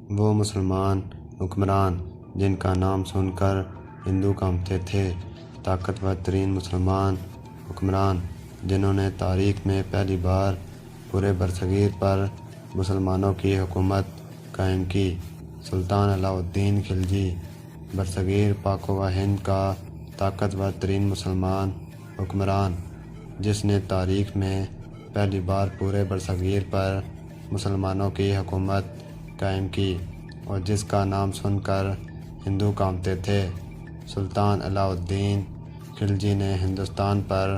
وہ مسلمان حکمران جن کا نام سن کر ہندو کانپتے تھے، طاقتور ترین مسلمان حکمران جنہوں نے تاریخ میں پہلی بار پورے برصغیر پر مسلمانوں کی حکومت قائم کی، سلطان علاء الدین خلجی۔ برصغیر پاک و ہند کا طاقتور ترین مسلمان حکمران جس نے تاریخ میں پہلی بار پورے برصغیر پر مسلمانوں کی حکومت قائم کی اور جس کا نام سن کر ہندو کانپتے تھے، سلطان علاء الدین خلجی نے ہندوستان پر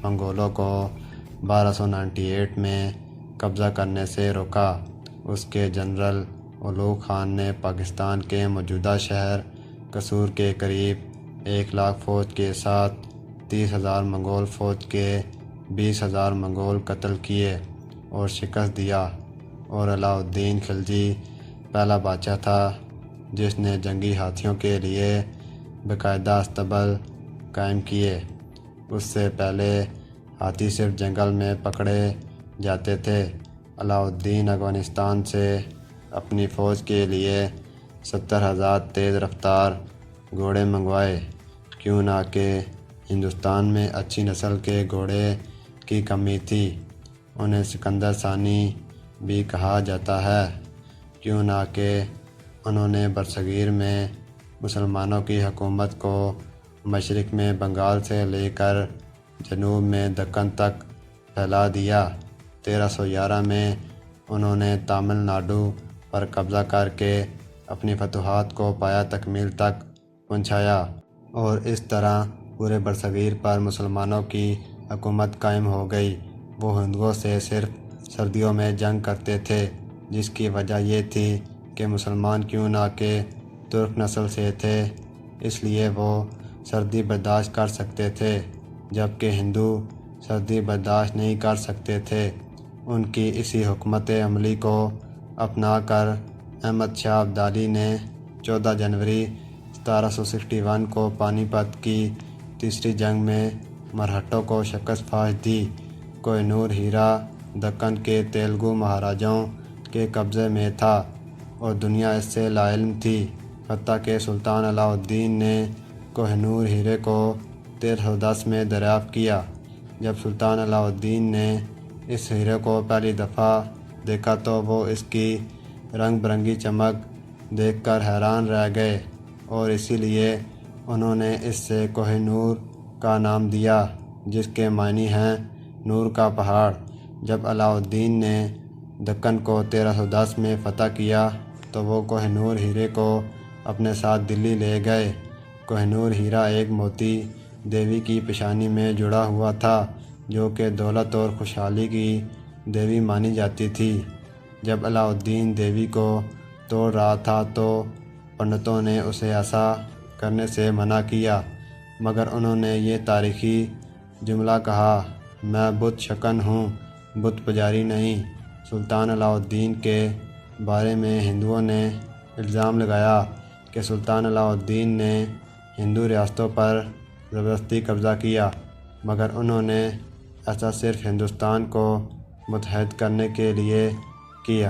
منگولوں کو 1298 میں قبضہ کرنے سے روکا۔ اس کے جنرل اولوغ خان نے پاکستان کے موجودہ شہر قصور کے قریب 1,00,000 فوج کے ساتھ 30,000 منگول فوج کے 20,000 منگول قتل کیے اور شکست دیا، اور علاء الدین خلجی پہلا بادشاہ تھا جس نے جنگی ہاتھیوں کے لیے باقاعدہ اسطبل قائم کیے۔ اس سے پہلے ہاتھی صرف جنگل میں پکڑے جاتے تھے۔ علاء الدین افغانستان سے اپنی فوج کے لیے 70,000 تیز رفتار گھوڑے منگوائے، کیوں نہ کہ ہندوستان میں اچھی نسل کے گھوڑے کی کمی تھی۔ انہیں سکندر ثانی بھی کہا جاتا ہے، کیوں نہ کہ انہوں نے برصغیر میں مسلمانوں کی حکومت کو مشرق میں بنگال سے لے کر جنوب میں دکن تک پھیلا دیا۔ 1311 میں انہوں نے تامل ناڈو پر قبضہ کر کے اپنی فتوحات کو پایہ تکمیل تک پہنچایا، اور اس طرح پورے برصغیر پر مسلمانوں کی حکومت قائم ہو گئی۔ وہ ہندوؤں سے صرف سردیوں میں جنگ کرتے تھے، جس کی وجہ یہ تھی کہ مسلمان کیوں نہ کہ ترک نسل سے تھے، اس لیے وہ سردی برداشت کر سکتے تھے، جبکہ ہندو سردی برداشت نہیں کر سکتے تھے۔ ان کی اسی حکمت عملی کو اپنا کر احمد شاہ ابدالی نے 14 جنوری 1761 کو پانی پت کی تیسری جنگ میں مرہٹوں کو شکست فاش دی۔ کوہ نور ہیرا دکن کے تیلگو مہاراجاؤں کے قبضے میں تھا اور دنیا اس سے لاعلم تھی، حتیٰ کہ سلطان علاء الدین نے کوہ نور ہیرے کو 1310 میں دریافت کیا۔ جب سلطان علاء الدین نے اس ہیرے کو پہلی دفعہ دیکھا تو وہ اس کی رنگ برنگی چمک دیکھ کر حیران رہ گئے، اور اسی لیے انہوں نے اس سے کوہ نور کا نام دیا، جس کے معنی ہیں نور کا پہاڑ۔ جب علاء الدین نے دکن کو 1310 میں فتح کیا تو وہ کوہ نور ہیرے کو اپنے ساتھ دلی لے گئے۔ کوہ نور ہیرا ایک موتی دیوی کی پیشانی میں جڑا ہوا تھا، جو کہ دولت اور خوشحالی کی دیوی مانی جاتی تھی۔ جب علاء الدین دیوی کو توڑ رہا تھا تو پنڈتوں نے اسے ایسا کرنے سے منع کیا، مگر انہوں نے یہ تاریخی جملہ کہا، میں بت شکن ہوں، بت پجاری نہیں۔ سلطان علاء الدین کے بارے میں ہندوؤں نے الزام لگایا کہ سلطان علاء الدین نے ہندو ریاستوں پر زبردستی قبضہ کیا، مگر انہوں نے ایسا صرف ہندوستان کو متحد کرنے کے لیے کیا۔